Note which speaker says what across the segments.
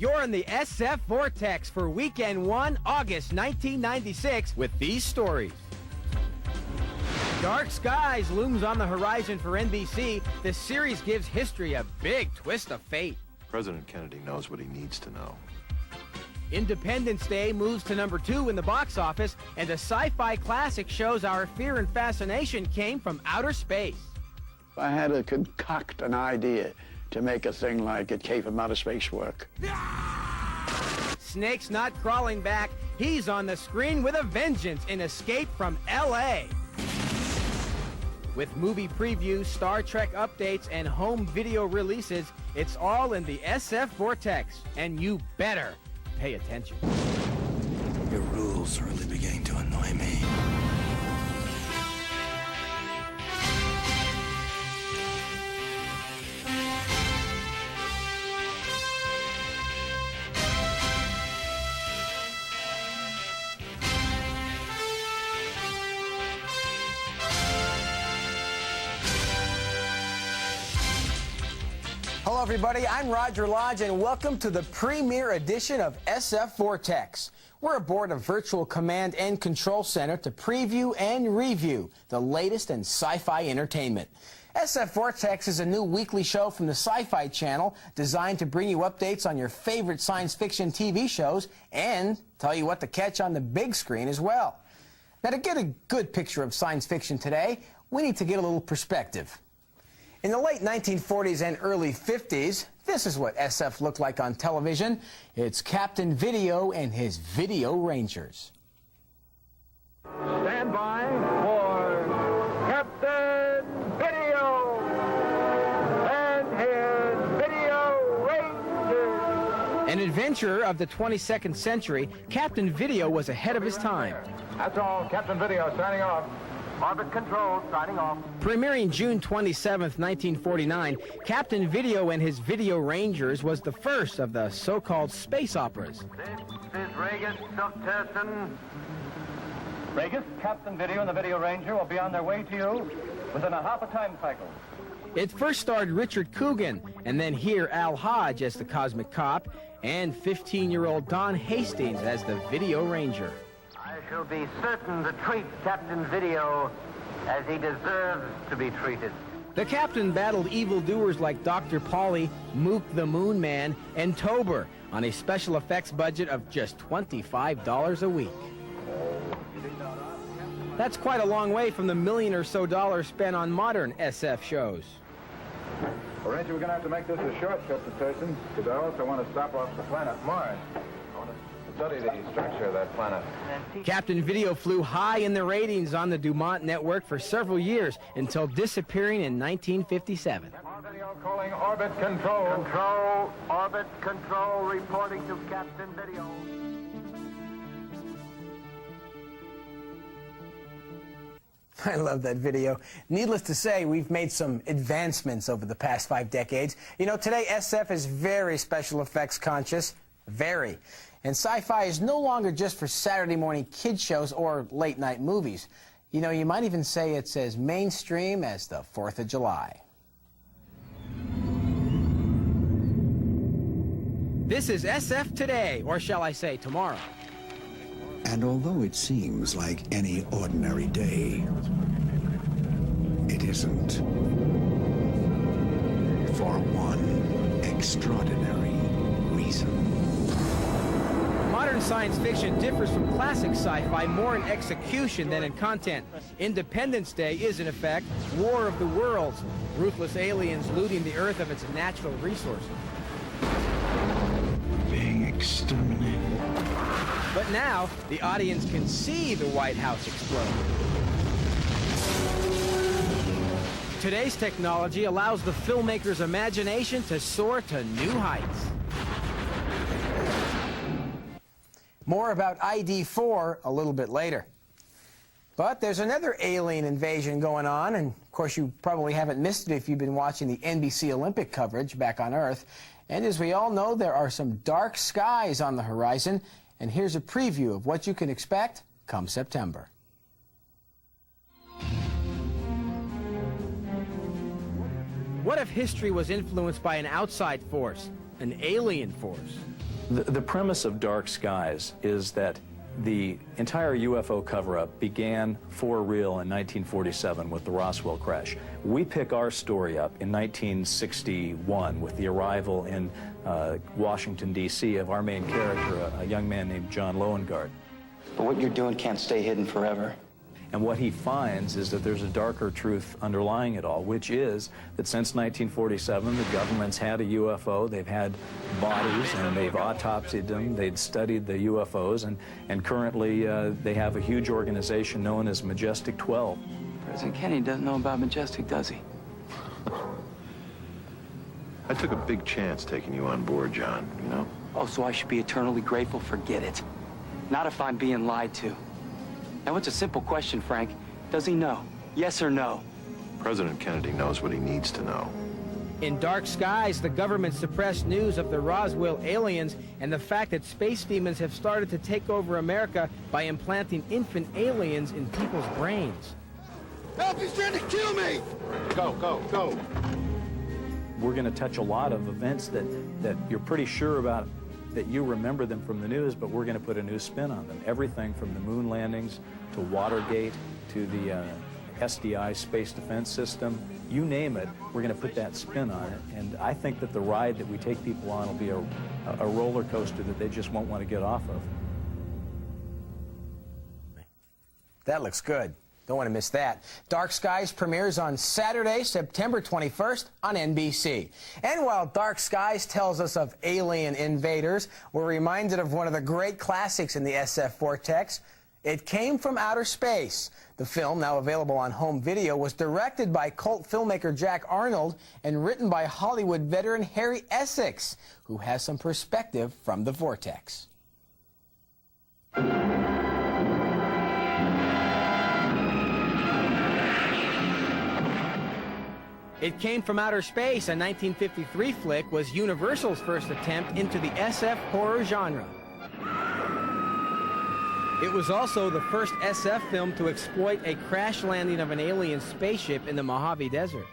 Speaker 1: You're in the SF Vortex for Weekend 1, August 1996, with these stories. Dark Skies looms on the horizon for NBC. The series gives history a big twist of fate.
Speaker 2: President Kennedy knows what he needs to know.
Speaker 1: Independence Day moves to number 2 in the box office, and a sci-fi classic shows our fear and fascination came from outer space.
Speaker 3: I had to concoct an idea to make a thing like It Came from Outer Space work.
Speaker 1: Snake's not crawling back. He's on the screen with a vengeance in Escape from L.A. With movie previews, Star Trek updates, and home video releases, it's all in the SF Vortex. And you better pay attention.
Speaker 4: Your rules are really beginning to annoy me.
Speaker 5: Hello, everybody. I'm Roger Lodge, and welcome to the premiere edition of SF Vortex. We're aboard a virtual command and control center to preview and review the latest in sci-fi entertainment. SF Vortex is a new weekly show from the Sci-Fi channel designed to bring you updates on your favorite science fiction TV shows and tell you what to catch on the big screen as well. Now, to get a good picture of science fiction today, we need to get a little perspective. In the late 1940s and early 50s, this is what SF looked like on television. It's Captain Video and his Video Rangers.
Speaker 6: Stand by for Captain Video and his Video Rangers.
Speaker 1: An adventurer of the 22nd century, Captain Video was ahead of his time.
Speaker 6: That's all. Captain Video signing off. Orbit Control signing off.
Speaker 1: Premiering June 27th, 1949, Captain Video and his Video Rangers was the first of the so-called space operas.
Speaker 6: This is Regis of Turson. Regis, Captain Video and the Video Ranger will be on their way to you within a half a time cycle.
Speaker 1: It first starred Richard Coogan, and then here Al Hodge as the Cosmic Cop, and 15-year-old Don Hastings as the Video Ranger.
Speaker 6: I shall be certain to treat Captain Video as he deserves to be treated.
Speaker 1: The captain battled evildoers like Dr. Pauly, Mook the Moon Man, and Tober on a special effects budget of just $25 a week. That's quite a long way from the $1 million or so spent on modern SF shows.
Speaker 6: Well, Ranger, we're going to have to make this a shortcut to Turson, because I also want to stop off the planet Mars. I want to study the structure of that planet.
Speaker 1: Captain Video flew high in the ratings on the Dumont network for several years until disappearing in 1957.
Speaker 6: Video calling Orbit Control. Control, Orbit Control reporting to Captain Video.
Speaker 5: I love that video. Needless to say, we've made some advancements over the past 5 decades. You know, today SF is very special effects conscious. Very. And sci-fi is no longer just for Saturday morning kid shows or late night movies. You know, you might even say it's as mainstream as the 4th of July.
Speaker 1: This is SF Today, or shall I say tomorrow.
Speaker 4: And although it seems like any ordinary day, it isn't. For one extraordinary reason.
Speaker 1: Modern science fiction differs from classic sci-fi more in execution than in content. Independence Day is, in effect, War of the Worlds, ruthless aliens looting the Earth of its natural resources.
Speaker 4: Being exterminated.
Speaker 1: But now, the audience can see the White House explode. Today's technology allows the filmmaker's imagination to soar to new heights.
Speaker 5: More about ID4 a little bit later. But there's another alien invasion going on, and of course you probably haven't missed it if you've been watching the NBC Olympic coverage back on Earth. And as we all know, there are some dark skies on the horizon, and here's a preview of what you can expect come September.
Speaker 1: What if history was influenced by an outside force, an alien force?
Speaker 7: The premise of Dark Skies is that the entire UFO cover-up began for real in 1947 with the Roswell crash. We pick our story up in 1961 with the arrival in Washington, D.C. of our main character, a young man named John Loengard.
Speaker 8: But what you're doing can't stay hidden forever.
Speaker 7: And what he finds is that there's a darker truth underlying it all, which is that since 1947, the government's had a UFO, they've had bodies, and they've autopsied them, they'd studied the UFOs, and currently they have a huge organization known as Majestic 12.
Speaker 8: President Kennedy doesn't know about Majestic, does he?
Speaker 2: I took a big chance taking you on board, John, you know?
Speaker 8: Oh, so I should be eternally grateful? Forget it. Not if I'm being lied to. Now, it's a simple question, Frank. Does he know? Yes or no?
Speaker 2: President Kennedy knows what he needs to know.
Speaker 1: In Dark Skies, the government suppressed news of the Roswell aliens and the fact that space demons have started to take over America by implanting infant aliens in people's brains.
Speaker 3: Help, he's trying to kill me!
Speaker 2: Go, go, go!
Speaker 7: We're going to touch a lot of events that you're pretty sure about, that you remember them from the news, but we're going to put a new spin on them. Everything from the moon landings to Watergate to the SDI space defense system, you name it, we're going to put that spin on it. And I think that the ride that we take people on will be a roller coaster that they just won't want to get off of.
Speaker 5: That looks good. Don't want to miss that. Dark Skies premieres on Saturday, September 21st on NBC. And while Dark Skies tells us of alien invaders, we're reminded of one of the great classics in the SF Vortex. It Came from Outer Space. The film, now available on home video, was directed by cult filmmaker Jack Arnold and written by Hollywood veteran Harry Essex, who has some perspective from the Vortex.
Speaker 1: It Came from Outer Space, a 1953 flick, was Universal's first attempt into the SF horror genre. It was also the first SF film to exploit a crash landing of an alien spaceship in the Mojave Desert.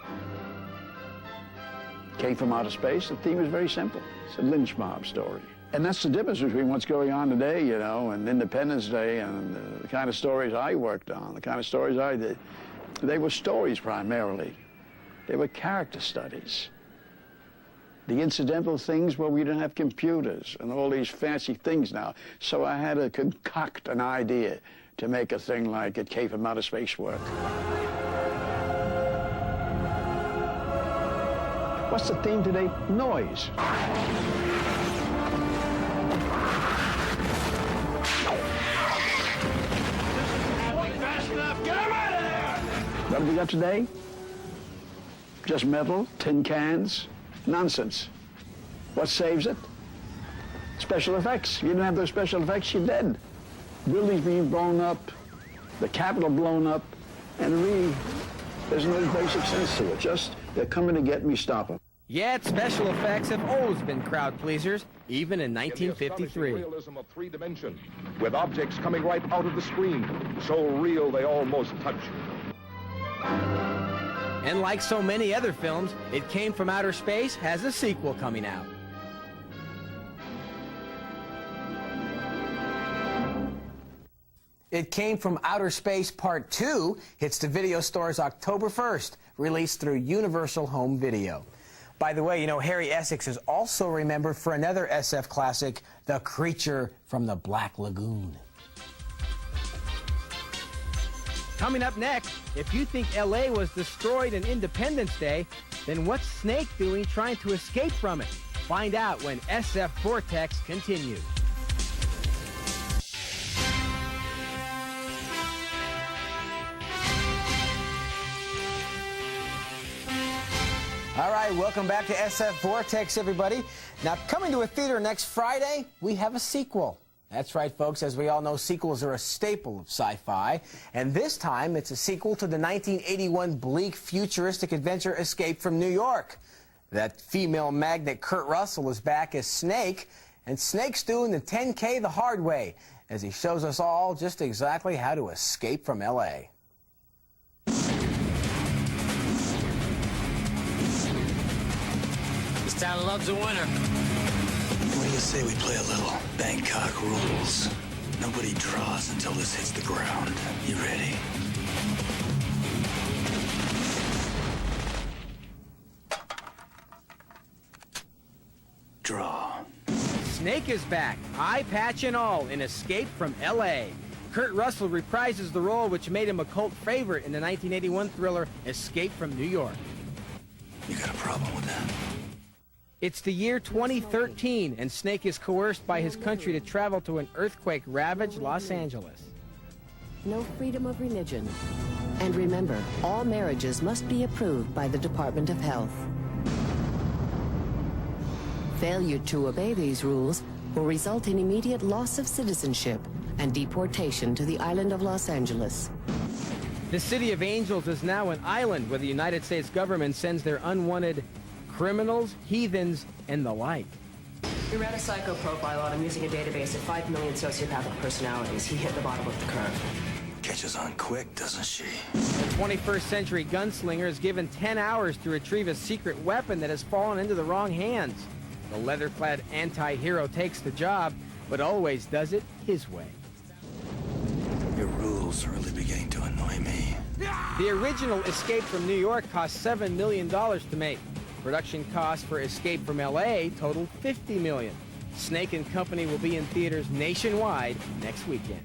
Speaker 3: Came from Outer Space, the theme is very simple. It's a lynch mob story. And that's the difference between what's going on today, you know, and Independence Day and the kind of stories I worked on, the kind of stories I did. They were stories primarily. They were character studies. The incidental things, well, we didn't have computers and all these fancy things now. So I had to concoct an idea to make a thing like It Came from Outer Space work. What's the theme today? Noise. What have we got today? Just metal, tin cans, nonsense. What saves it? Special effects. You didn't have those special effects, you're dead. Buildings being blown up, the Capitol blown up, and really, there's no basic sense to it. Just, they're coming to get me, stop them.
Speaker 1: Yet special effects have always been crowd pleasers, even in 1953.
Speaker 9: Realism of 3 dimension, with objects coming right out of the screen, so real they almost touch you.
Speaker 1: And like so many other films, It Came from Outer Space has a sequel coming out.
Speaker 5: It Came from Outer Space Part 2 hits the video stores October 1st, released through Universal Home Video. By the way, you know, Harry Essex is also remembered for another SF classic, The Creature from the Black Lagoon.
Speaker 1: Coming up next, if you think LA was destroyed in Independence Day, then what's Snake doing trying to escape from it? Find out when SF Vortex continues.
Speaker 5: All right, welcome back to SF Vortex, everybody. Now, coming to a theater next Friday, we have a sequel. That's right, folks. As we all know, sequels are a staple of sci-fi. And this time, it's a sequel to the 1981 bleak futuristic adventure Escape from New York. That female magnet Kurt Russell is back as Snake, and Snake's doing the 10K the hard way, as he shows us all just exactly how to escape from L.A.
Speaker 10: This town loves a winner.
Speaker 8: What do you
Speaker 4: Say we play a little Bangkok rules. Nobody draws until this hits the ground. You ready? Draw.
Speaker 1: Snake is back, eye patch and all, in Escape from L.A. Kurt Russell reprises the role which made him a cult favorite in the 1981 thriller Escape from New York.
Speaker 4: You got a problem with that?
Speaker 1: It's the year 2013, and Snake is coerced by his country to travel to an earthquake-ravaged Los Angeles.
Speaker 10: No freedom of religion. And remember, all marriages must be approved by the Department of Health. Failure to obey these rules will result in immediate loss of citizenship and deportation to the island of Los Angeles.
Speaker 1: The City of Angels is now an island where the United States government sends their unwanted criminals, heathens, and the like.
Speaker 11: We ran a psycho profile on him using a database of 5 million sociopathic personalities. He hit the bottom of the curve.
Speaker 4: Catches on quick, doesn't she?
Speaker 1: The 21st century gunslinger is given 10 hours to retrieve a secret weapon that has fallen into the wrong hands. The leather-clad anti-hero takes the job, but always does it his way.
Speaker 4: Your rules are really beginning to annoy me.
Speaker 1: The original Escape from New York cost $7 million to make. Production costs for Escape from L.A. totaled $50 million. Snake and Company will be in theaters nationwide next weekend.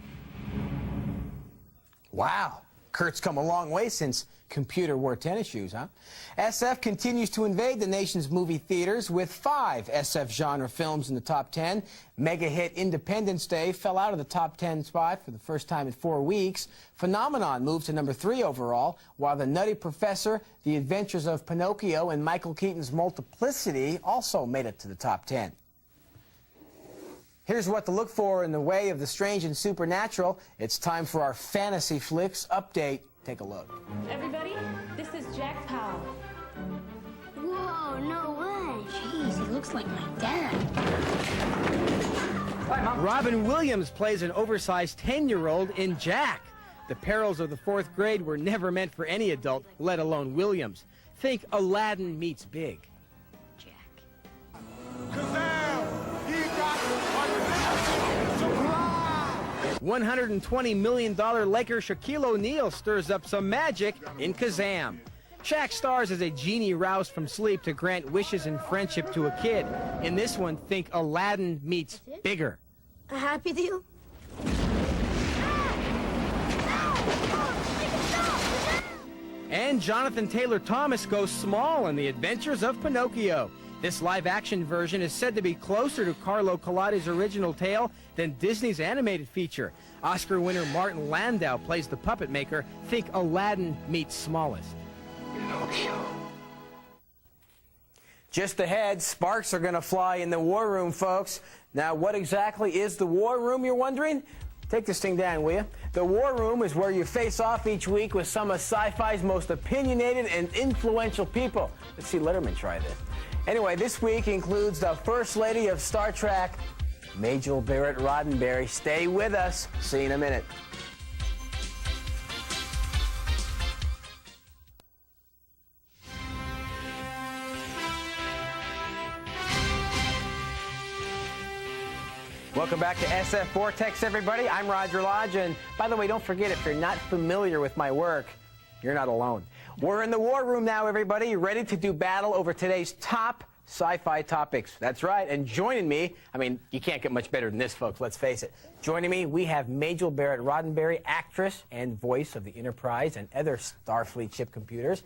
Speaker 5: Wow. Kurt's come a long way since Computer wore tennis shoes, huh? SF continues to invade the nation's movie theaters with 5 SF genre films in the top 10. Mega hit Independence Day fell out of the top 10 spot for the first time in 4 weeks. Phenomenon moved to number 3 overall, while The Nutty Professor, The Adventures of Pinocchio, and Michael Keaton's Multiplicity also made it to the top 10. Here's what to look for in the way of the strange and supernatural. It's time for our Fantasy Flicks update. Take a look.
Speaker 12: Everybody, this is Jack Powell.
Speaker 13: Whoa, no way. Jeez, he looks like my dad.
Speaker 1: Robin Williams plays an oversized 10-year-old in Jack. The perils of the 4th grade were never meant for any adult, let alone Williams. Think Aladdin meets Big. $120 million Laker Shaquille O'Neal stirs up some magic in Kazam. Shaq stars as a genie roused from sleep to grant wishes and friendship to a kid. In this one, think Aladdin meets Bigger.
Speaker 13: A happy deal?
Speaker 1: And Jonathan Taylor Thomas goes small in The Adventures of Pinocchio. This live-action version is said to be closer to Carlo Collodi's original tale than Disney's animated feature. Oscar winner Martin Landau plays the puppet maker. Think Aladdin meets Smallest.
Speaker 2: Pinocchio.
Speaker 5: Just ahead, sparks are going to fly in the War Room, folks. Now, what exactly is the War Room, you're wondering? Take this thing down, will you? The War Room is where you face off each week with some of sci-fi's most opinionated and influential people. Let's see Letterman try this. Anyway, this week includes the First Lady of Star Trek, Majel Barrett Roddenberry. Stay with us. See you in a minute. Welcome back to SF Vortex, everybody. I'm Roger Lodge, and by the way, don't forget, if you're not familiar with my work, you're not alone. We're in the War Room now, everybody, ready to do battle over today's top sci-fi topics. That's right, and joining me, I mean, you can't get much better than this, folks, let's face it. Joining me, we have Majel Barrett Roddenberry, actress and voice of the Enterprise and other Starfleet ship computers,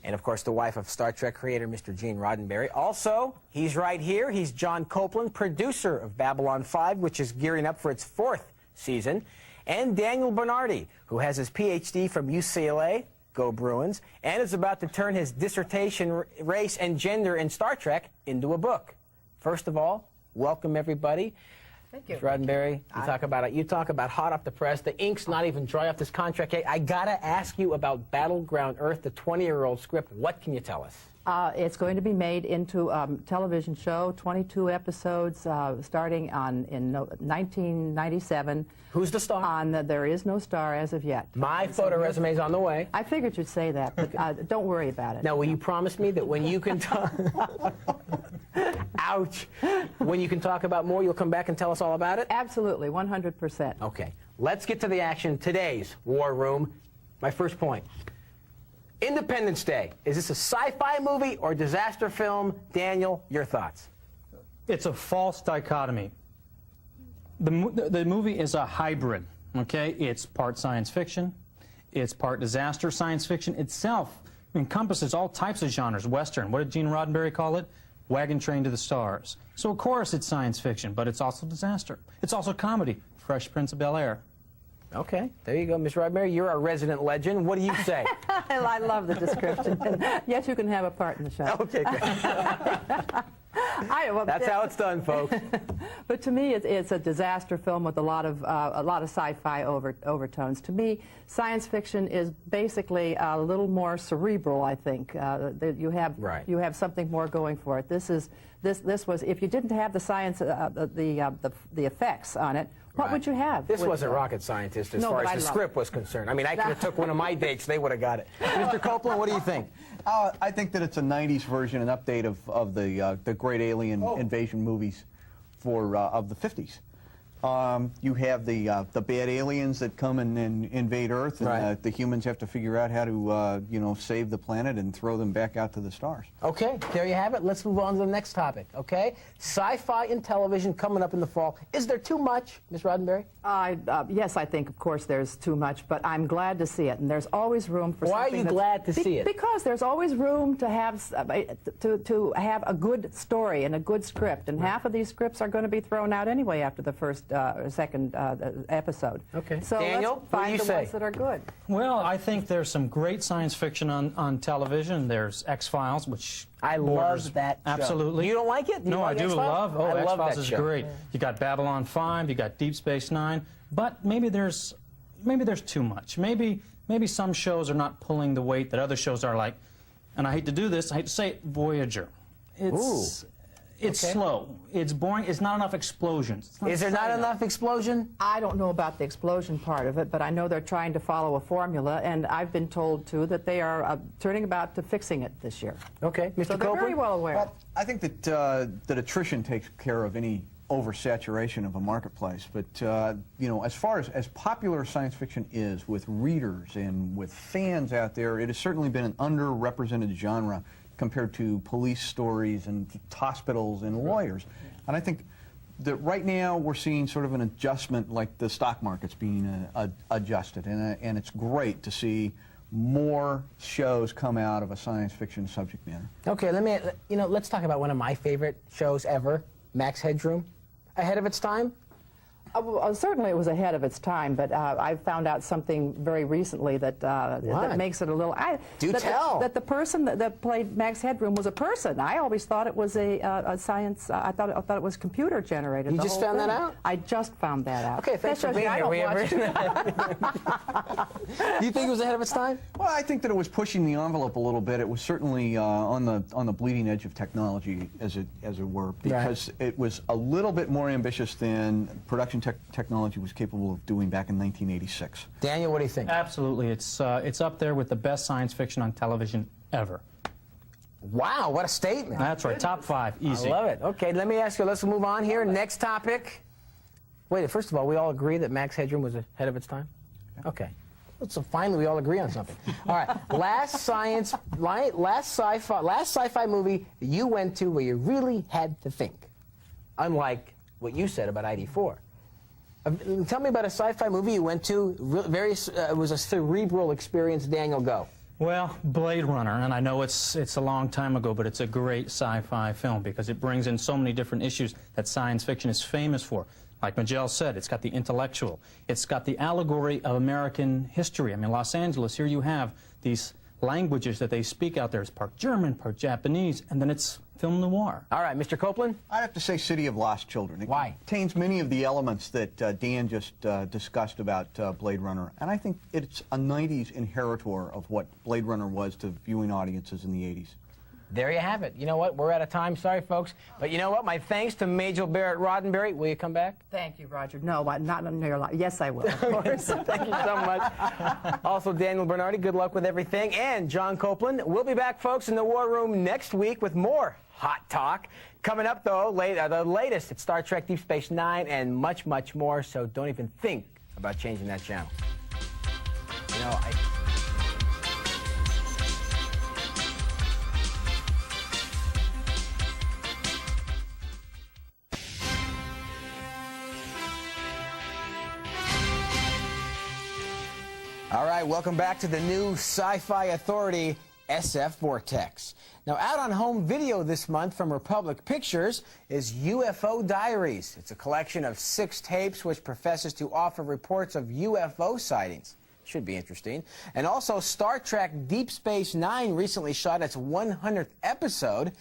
Speaker 5: and of course the wife of Star Trek creator Mr. Gene Roddenberry. Also, he's right here, he's John Copeland, producer of Babylon 5, which is gearing up for its 4th season, and Daniel Bernardi, who has his PhD from UCLA, go Bruins, and is about to turn his dissertation, race and gender in Star Trek, into a book. First of all, welcome everybody.
Speaker 11: Thank you.
Speaker 5: Mr. Roddenberry, you talk about hot off the press. The ink's not even dry off this contract yet. I gotta ask you about Battleground Earth, the 20-year-old script. What can you tell us?
Speaker 14: It's going to be made into a television show, 22 episodes, starting in 1997.
Speaker 5: Who's the star?
Speaker 14: There is no star as of yet.
Speaker 5: My photo resume's on the way.
Speaker 14: I figured you'd say that, but don't worry about it.
Speaker 5: Now, will you promise me that when you can talk Ouch. When you can talk about more, you'll come back and tell us all about it?
Speaker 14: Absolutely, 100%.
Speaker 5: Okay. Let's get to the action. Today's War Room. My first point. Independence Day. Is this a sci-fi movie or disaster film? Daniel, your thoughts.
Speaker 15: It's a false dichotomy. The movie is a hybrid, okay? It's part science fiction. It's part disaster. Science fiction itself encompasses all types of genres. Western, what did Gene Roddenberry call it? Wagon Train to the Stars. So, of course, it's science fiction, but it's also disaster. It's also comedy. Fresh Prince of Bel-Air.
Speaker 5: Okay, there you go, Ms. Roddenberry. You're a resident legend. What do you say?
Speaker 14: I love the description. Yes, you can have a part in the show.
Speaker 5: Okay, good. That's how it's done, folks.
Speaker 14: But to me, it's a disaster film with a lot of sci-fi overtones. To me, science fiction is basically a little more cerebral. I think you have something more going for it. This was, if you didn't have the science, the effects on it, what would you have?
Speaker 5: This wasn't rocket scientist as far as the script was concerned. I mean, I could have took one of my dates, they would have got it. Mr. Copeland, what do you think?
Speaker 16: I think that it's a 90s version, an update of the great alien invasion movies of the 50s. You have the bad aliens that come and invade Earth, and the humans have to figure out how to save the planet and throw them back out to the stars.
Speaker 5: Okay, there you have it. Let's move on to the next topic. Okay, sci-fi in television coming up in the fall. Is there too much, Ms. Roddenberry?
Speaker 14: Yes, I think, of course, there's too much, but I'm glad to see it, and there's always room for.
Speaker 5: Why are you glad to see it?
Speaker 14: Because there's always room to have a good story and a good script, and half of these scripts are going to be thrown out anyway after the first second episode.
Speaker 5: Okay.
Speaker 14: So
Speaker 5: Daniel,
Speaker 14: let's find the ones that are good.
Speaker 15: Well, I think there's some great science fiction on television. There's X-Files, which
Speaker 5: I love that show.
Speaker 15: Absolutely.
Speaker 5: You don't like it?
Speaker 15: No, I do love. Oh, X-Files is great.
Speaker 5: Yeah.
Speaker 15: You got Babylon 5, you got Deep Space Nine, but maybe there's too much. Maybe some shows are not pulling the weight that other shows are, like, and I hate to do this, I hate to say it, Voyager. It's slow. It's boring. It's not enough explosions.
Speaker 5: Is there not enough explosion?
Speaker 14: I don't know about the explosion part of it, but I know they're trying to follow a formula, and I've been told, too, that they are turning about to fixing it this year.
Speaker 5: Okay. Mr.
Speaker 14: So they're very well aware.
Speaker 16: Well, I think that attrition takes care of any oversaturation of a marketplace. But, as far as popular science fiction is with readers and with fans out there, it has certainly been an underrepresented genre compared to police stories and hospitals and lawyers. And I think that right now we're seeing sort of an adjustment, like the stock market's being adjusted. And it's great to see more shows come out of a science fiction subject matter.
Speaker 5: Okay, let's talk about one of my favorite shows ever, Max Headroom. Ahead of its time?
Speaker 14: Well, certainly it was ahead of its time, but I found out something very recently that makes it a little. That the person that played Max Headroom was a person. I always thought it was a science. I thought it was computer generated.
Speaker 5: You just found that out?
Speaker 14: I just found that out.
Speaker 5: Okay, thanks for being here. Do you think it was ahead of its time?
Speaker 16: Well, I think that it was pushing the envelope a little bit. It was certainly on the bleeding edge of technology, as it were, because it was a little bit more ambitious than production technology was capable of doing back in 1986.
Speaker 5: Daniel, what do you think?
Speaker 15: Absolutely. It's up there with the best science fiction on television ever.
Speaker 5: Wow, what a statement.
Speaker 15: That's right, top 5, easy.
Speaker 5: I love it. Okay, let me ask you, let's move on here. Next topic. Wait, first of all, we all agree that Max Headroom was ahead of its time? Okay. So finally we all agree on something. All right, last sci-fi movie you went to where you really had to think, unlike what you said about ID4. Tell me about a sci-fi movie you went to. It was a cerebral experience. Daniel, go.
Speaker 15: Well, Blade Runner, and I know it's a long time ago, but it's a great sci-fi film because it brings in so many different issues that science fiction is famous for. Like Majel said, it's got the intellectual. It's got the allegory of American history. I mean, Los Angeles, here you have these languages that they speak out there. It's part German, part Japanese, and then it's film noir.
Speaker 5: All right, Mr. Copeland?
Speaker 16: I'd have to say City of Lost Children.
Speaker 5: Why?
Speaker 16: It contains many of the elements that Dan just discussed about Blade Runner, and I think it's a 90s inheritor of what Blade Runner was to viewing audiences in the 80s.
Speaker 5: There you have it. You know what? We're out of time. Sorry, folks. But you know what? My thanks to Majel Barrett Roddenberry. Will you come back?
Speaker 14: Thank you, Roger. No, not in your life. Yes, I will, of course.
Speaker 5: Thank you so much. Also, Daniel Bernardi, good luck with everything. And John Copeland. We'll be back, folks, in the War Room next week with more Hot Talk. Coming up, though, the latest at Star Trek Deep Space Nine and much, much more, so don't even think about changing that channel. You know, All right, welcome back to the new Sci-Fi Authority SF Vortex. Now, out on home video this month from Republic Pictures is UFO Diaries. It's a collection of 6 tapes which professes to offer reports of UFO sightings. Should be interesting. And also, Star Trek Deep Space Nine recently shot its 100th episode.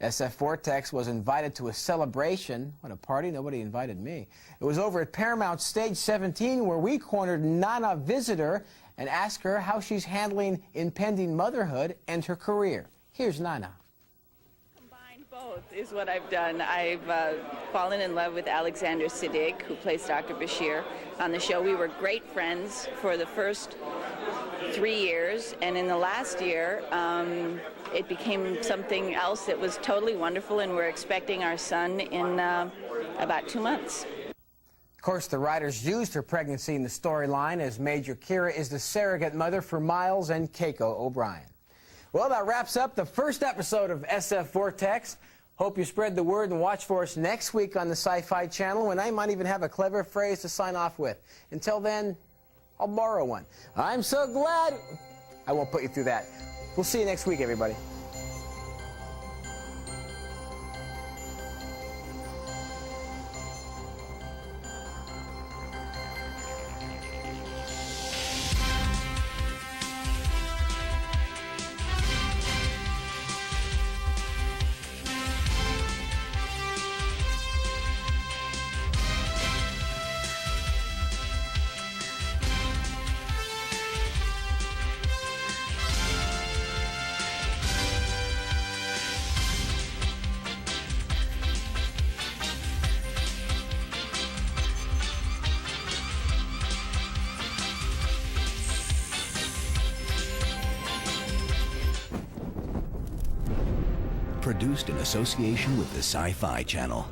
Speaker 5: SF Vortex was invited to a celebration. What a party, nobody invited me. It was over at Paramount Stage 17 where we cornered Nana Visitor and asked her how she's handling impending motherhood and her career. Here's Nana.
Speaker 17: Both is what I've done. I've fallen in love with Alexander Siddig, who plays Dr. Bashir on the show. We were great friends for the first 3 years, and in the last year, it became something else that was totally wonderful, and we're expecting our son in about 2 months.
Speaker 5: Of course, the writers used her pregnancy in the storyline, as Major Kira is the surrogate mother for Miles and Keiko O'Brien. Well, that wraps up the first episode of SF Vortex. Hope you spread the word and watch for us next week on the Sci-Fi Channel, when I might even have a clever phrase to sign off with. Until then, I'll borrow one. I'm so glad I won't put you through that. We'll see you next week, everybody.
Speaker 18: Produced in association with the Sci-Fi Channel.